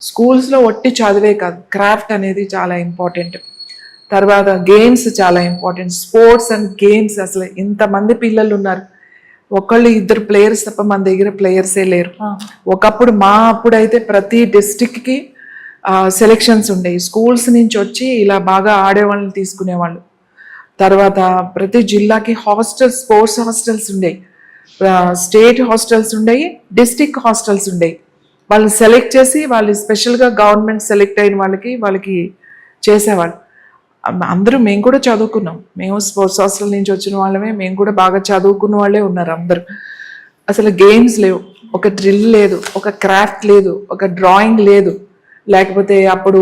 స్కూల్స్లో ఒట్టి చదివే కాదు, క్రాఫ్ట్ అనేది చాలా ఇంపార్టెంట్. తర్వాత గేమ్స్ చాలా ఇంపార్టెంట్. స్పోర్ట్స్ అండ్ గేమ్స్, అసలు ఇంతమంది పిల్లలు ఉన్నారు, ఒకళ్ళు ఇద్దరు ప్లేయర్స్ తప్ప మన దగ్గర ప్లేయర్సే లేరు. ఒకప్పుడు మా అప్పుడైతే ప్రతి డిస్టిక్కి సెలెక్షన్స్ ఉండేవి. స్కూల్స్ నుంచి వచ్చి ఇలా బాగా ఆడేవాళ్ళని తీసుకునేవాళ్ళు. తర్వాత ప్రతి జిల్లాకి హాస్టల్స్, స్పోర్ట్స్ హాస్టల్స్ ఉండేవి, స్టేట్ హాస్టల్స్ ఉండేవి, డిస్టిక్ హాస్టల్స్ ఉండేవి. వాళ్ళని సెలెక్ట్ చేసి వాళ్ళు స్పెషల్గా గవర్నమెంట్ సెలెక్ట్ అయిన వాళ్ళకి చేసేవాళ్ళు. అందరూ మేము కూడా చదువుకున్నాం, మేము స్పోర్ట్స్ హాస్టల్ నుంచి వచ్చిన వాళ్ళమే, మేము కూడా బాగా చదువుకున్న వాళ్ళే ఉన్నారు అందరూ. అసలు గేమ్స్ లేవు, ఒక డ్రిల్ లేదు, ఒక క్రాఫ్ట్ లేదు, ఒక డ్రాయింగ్ లేదు. లేకపోతే అప్పుడు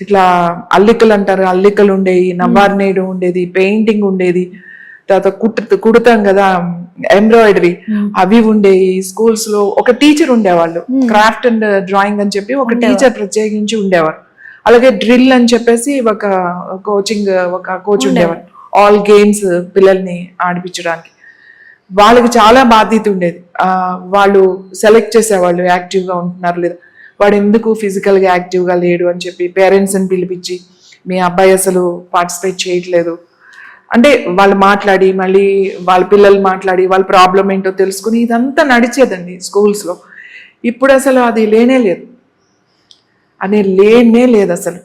ఇట్లా అల్లికలు అంటారు, అల్లికలు ఉండేవి, నవ్వారు నేడు ఉండేది, పెయింటింగ్ ఉండేది, తర్వాత కుడతాం కదా ఎంబ్రాయిడరీ, అవి ఉండేవి. స్కూల్స్ లో ఒక టీచర్ ఉండేవాళ్ళు, క్రాఫ్ట్ అండ్ డ్రాయింగ్ అని చెప్పి ఒక టీచర్ ప్రత్యేకించి ఉండేవారు. అలాగే డ్రిల్ అని చెప్పేసి ఒక కోచ్ ఉండేవారు, ఆల్ గేమ్స్ పిల్లల్ని ఆడిపించడానికి. వాళ్ళకి చాలా బాధ్యత ఉండేది. వాళ్ళు సెలెక్ట్ చేసేవాళ్ళు యాక్టివ్గా ఉంటున్నారు లేదా, వాడు ఎందుకు ఫిజికల్గా యాక్టివ్గా లేడు అని చెప్పి పేరెంట్స్ని పిలిపించి, మీ అబ్బాయి అసలు పార్టిసిపేట్ చేయట్లేదు అంటే వాళ్ళు మాట్లాడి, మళ్ళీ వాళ్ళ పిల్లలు మాట్లాడి వాళ్ళ ప్రాబ్లం ఏంటో తెలుసుకుని ఇదంతా నడిచేదండి స్కూల్స్లో. ఇప్పుడు అసలు అది లేనే లేదు అసలు.